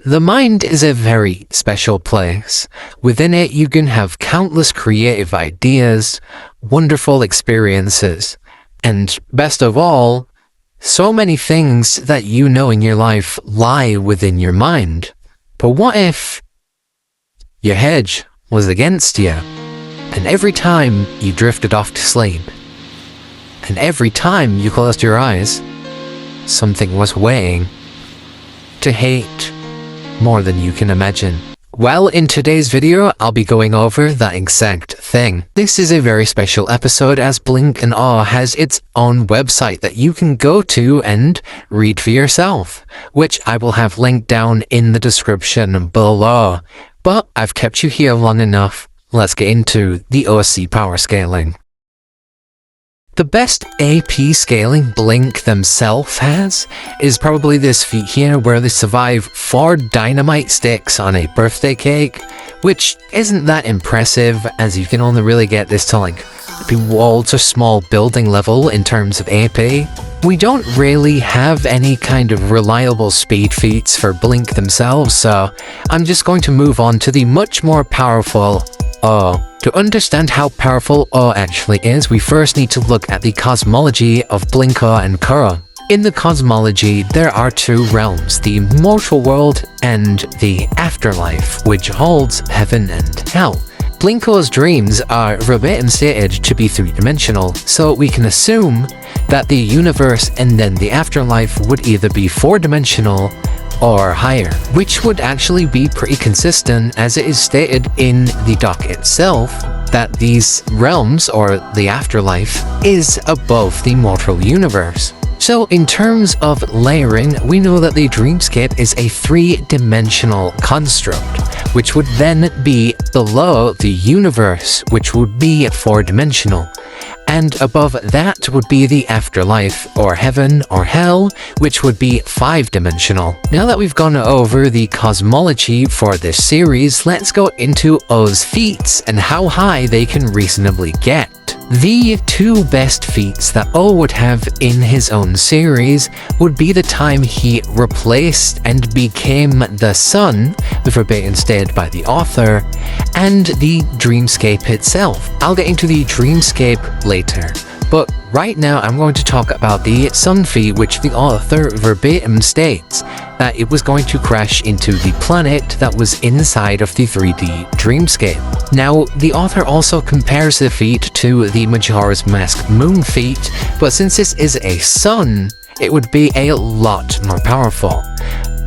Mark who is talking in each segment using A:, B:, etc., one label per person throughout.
A: The mind is a very special place. Within it, you can have countless creative ideas, wonderful experiences, and best of all, so many things that you know in your life lie within your mind. But what if your hedge was against you, and every time you drifted off to sleep, and every time you closed your eyes, something was waiting to hate more than you can imagine? Well, in today's video, I'll be going over that exact thing. This is a very special episode as Blink and Awe has its own website that you can go to and read for yourself, which I will have linked down in the description below. But I've kept you here long enough. Let's get into the OC PowerScaling. The best AP scaling Blink themselves has is probably this feat here where they survive 4 dynamite sticks on a birthday cake, which isn't that impressive as you can only really get this to like the walls or small building level in terms of AP. We don't really have any kind of reliable speed feats for Blink themselves, so I'm just going to move on to the much more powerful O. To understand how powerful O actually is, we first need to look at the cosmology of Blink O and Kuro. In the cosmology, there are 2 realms, the mortal world and the afterlife, which holds heaven and hell. Blink O's dreams are verbatim stated to be 3-dimensional, so we can assume that the universe and then the afterlife would either be 4-dimensional or higher, which would actually be pretty consistent as it is stated in the doc itself that these realms, or the afterlife, is above the mortal universe. So in terms of layering, we know that the dreamscape is a 3-dimensional construct, which would then be below the universe, which would be 4-dimensional. And above that would be the afterlife, or heaven, or hell, which would be 5-dimensional. Now that we've gone over the cosmology for this series, let's go into O's feats and how high they can reasonably get. The 2 best feats that O would have in his own series would be the time he replaced and became the sun, verbatim stated by the author, and the dreamscape itself. I'll get into the dreamscape later, but right now I'm going to talk about the sun feat, which the author verbatim states that it was going to crash into the planet that was inside of the 3D dreamscape. Now, the author also compares the feat to the Majora's Mask moon feat, but since this is a sun, it would be a lot more powerful.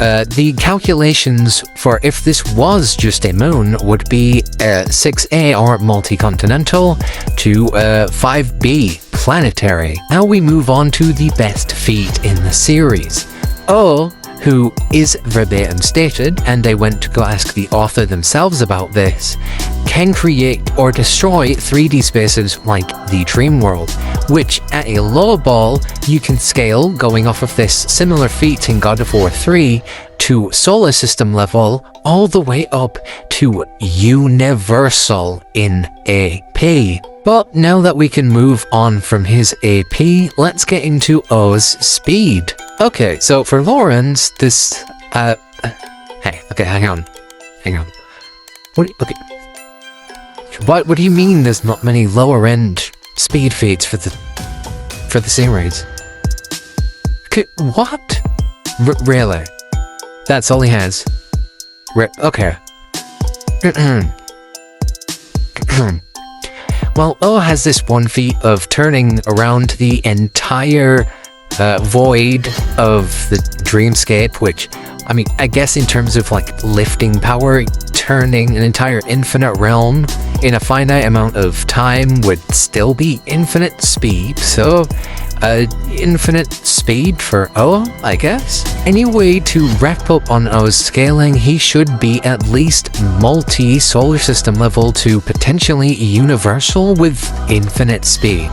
A: The calculations for if this was just a moon would be 6A or multi-continental to 5B planetary. Now we move on to the best feat in the series. O, who is verbatim stated, and I went to go ask the author themselves about this, can create or destroy 3D spaces like the dream world, which at a low ball you can scale going off of this similar feat in God of War 3 to solar system level all the way up to universal in AP. But now that we can move on from his AP, let's get into O's speed. Okay, so for Lawrence, this, hey, okay, hang on. What do you mean there's not many lower end speed feats for the series? What? Really? That's all he has? Okay. Well, O has this one feat of turning around the entire void of the dreamscape, which, I mean, I guess in terms of like lifting power, turning an entire infinite realm in a finite amount of time would still be infinite speed, so infinite speed for O, I guess. Anyway, to wrap up on O's scaling, he should be at least multi-solar system level to potentially universal with infinite speed.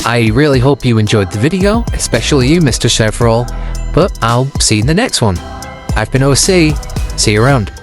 A: I really hope you enjoyed the video, especially you, Mr. Several, but I'll see you in the next one. I've been OC, see you around.